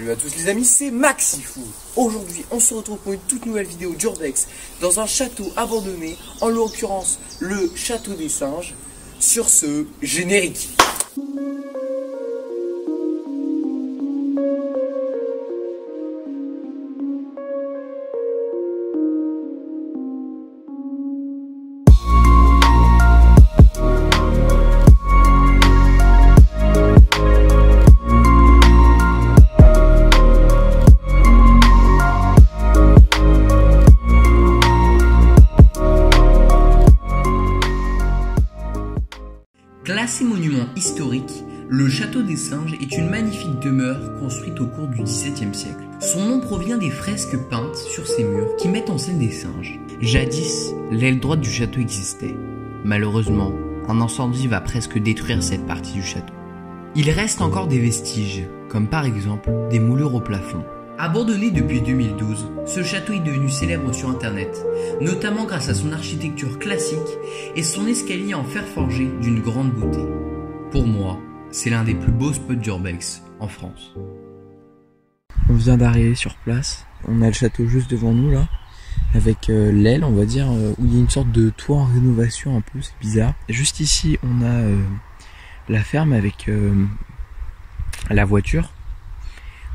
Salut à tous les amis, c'est Maxifou. Aujourd'hui, on se retrouve pour une toute nouvelle vidéo d'Urbex dans un château abandonné, en l'occurrence le château des singes. Sur ce, générique. Classé monument historique, le château des singes est une magnifique demeure construite au cours du XVIIe siècle. Son nom provient des fresques peintes sur ses murs qui mettent en scène des singes. Jadis, l'aile droite du château existait. Malheureusement, un incendie va presque détruire cette partie du château. Il reste encore des vestiges, comme par exemple des moulures au plafond. Abandonné depuis 2012, ce château est devenu célèbre sur internet, notamment grâce à son architecture classique et son escalier en fer forgé d'une grande beauté. Pour moi, c'est l'un des plus beaux spots d'Urbex en France. On vient d'arriver sur place, on a le château juste devant nous là, avec l'aile on va dire, où il y a une sorte de toit en rénovation un peu, c'est bizarre. Juste ici on a la ferme avec la voiture,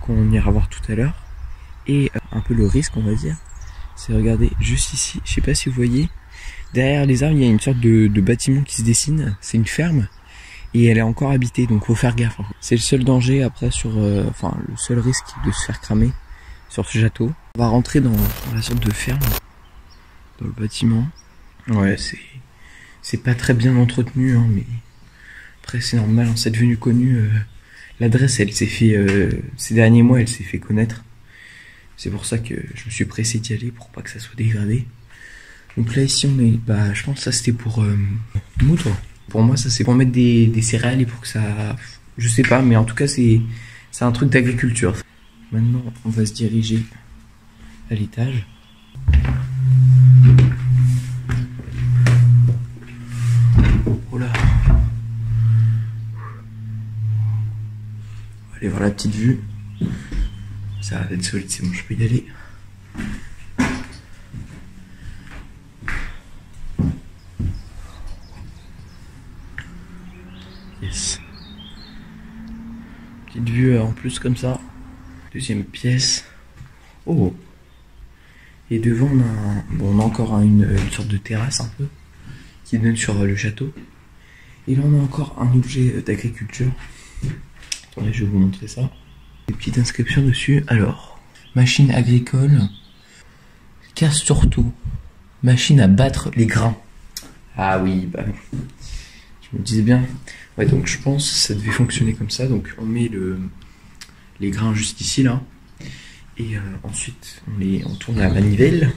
qu'on ira voir tout à l'heure, et un peu le risque on va dire, c'est regardez juste ici, je sais pas si vous voyez, derrière les arbres il y a une sorte de bâtiment qui se dessine, c'est une ferme, et elle est encore habitée, donc faut faire gaffe. C'est le seul danger après sur, enfin le seul risque de se faire cramer sur ce château. On va rentrer dans la sorte de ferme, dans le bâtiment. Ouais, c'est pas très bien entretenu, hein, mais après c'est normal, hein, c'est devenu connu. L'adresse, elle s'est fait, ces derniers mois, elle s'est fait connaître. C'est pour ça que je me suis pressé d'y aller, pour pas que ça soit dégradé. Donc là, ici, on est, bah, je pense que ça c'était pour moudre. Pour moi, ça c'est pour mettre des céréales et pour que ça, je sais pas, mais en tout cas, c'est un truc d'agriculture. Maintenant, on va se diriger à l'étage. Oh là. Allez voir la petite vue. Ça a l'air d'être solide, c'est bon, je peux y aller. Yes. Petite vue en plus comme ça. Deuxième pièce. Oh. Et devant on a encore une sorte de terrasse un peu qui donne sur le château. Et là on a encore un objet d'agriculture. Attendez, je vais vous montrer ça. Des petites inscriptions dessus. Alors, machine agricole, casse surtout, machine à battre les grains. Ah oui, bah, je me disais bien. Ouais, donc je pense que ça devait fonctionner comme ça. Donc on met les grains juste ici là, et ensuite on tourne la manivelle.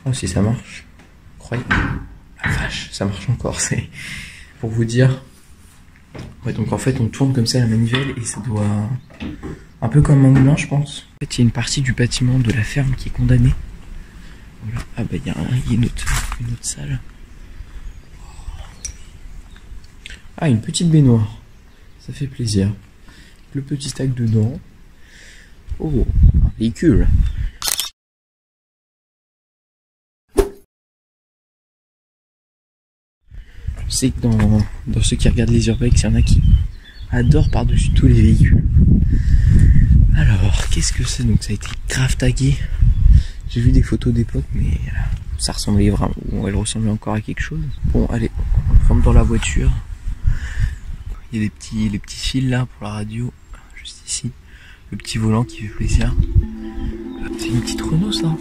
Oh, si ça marche, croyez. Ah vache, ça marche encore. C'est pour vous dire. Ouais, donc en fait on tourne comme ça la manivelle et ça doit, un peu comme un moulin je pense. En fait il y a une partie du bâtiment de la ferme qui est condamnée. Voilà. Ah bah il y a une autre salle. Ah, une petite baignoire, ça fait plaisir. Le petit stack dedans. Oh, un véhicule. Je sais que dans ceux qui regardent les Urbex, il y en a qui adorent par-dessus tous les véhicules. Alors, qu'est-ce que c'est? Donc ça a été grave tagué. J'ai vu des photos d'époque, mais ça ressemblait vraiment, elle ressemblait encore à quelque chose. Bon, allez, on rentre dans la voiture. Il y a les petits fils là pour la radio, juste ici. Le petit volant qui fait plaisir. C'est une petite Renault ça.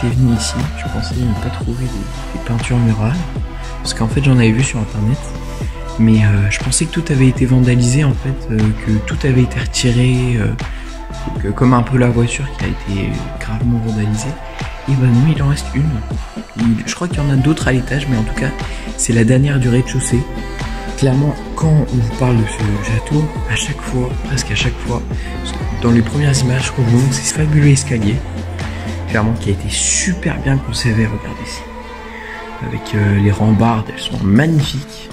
venu ici, je pensais ne pas trouver des peintures murales, parce qu'en fait j'en avais vu sur internet, mais je pensais que tout avait été vandalisé en fait, que tout avait été retiré, comme un peu la voiture qui a été gravement vandalisée. Et ben non, il en reste une. Je crois qu'il y en a d'autres à l'étage, mais en tout cas c'est la dernière du rez-de-chaussée. Clairement, quand on vous parle de ce château, à chaque fois, presque à chaque fois, dans les premières images qu'on vous montre, c'est ce fabuleux escalier, clairement qui a été super bien conservé, regardez ici. Avec les rambardes, elles sont magnifiques.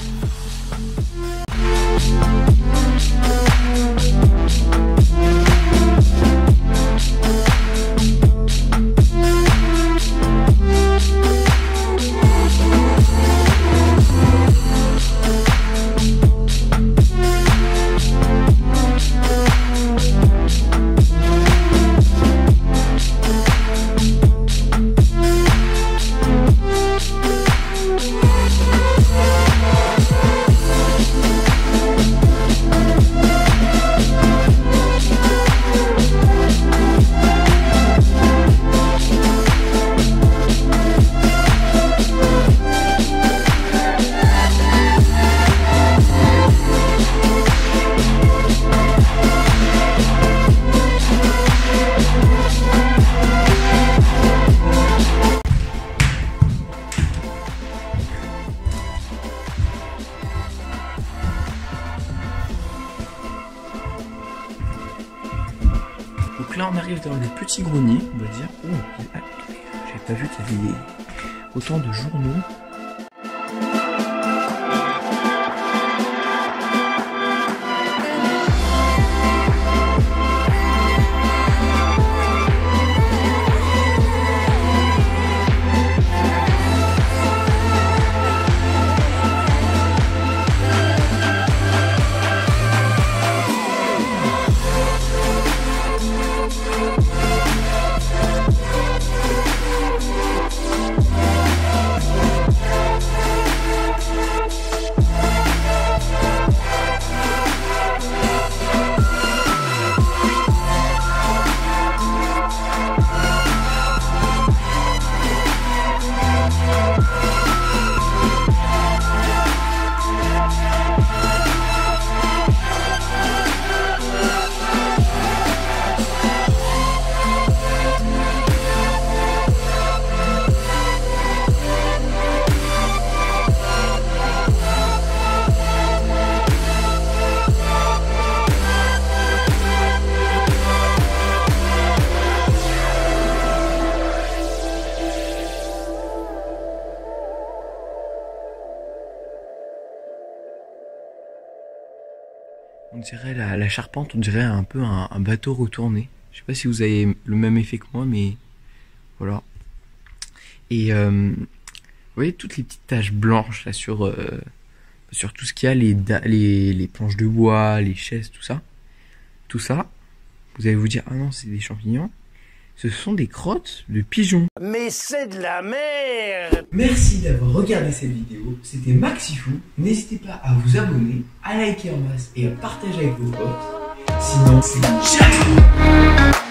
Donc là on arrive dans le petit grenier, on va dire. Oh, j'avais pas vu qu'il y avait autant de journaux. On dirait la charpente, on dirait un peu un bateau retourné. Je sais pas si vous avez le même effet que moi, mais voilà. Et vous voyez toutes les petites taches blanches là sur sur tout ce qu'il y a, les planches de bois, les chaises, tout ça. Tout ça, vous allez vous dire, ah non, c'est des champignons. Ce sont des crottes de pigeons. Mais c'est de la merde! Merci d'avoir regardé cette vidéo. C'était Maxifou. N'hésitez pas à vous abonner, à liker en masse et à partager avec vos potes. Sinon, c'est ciao!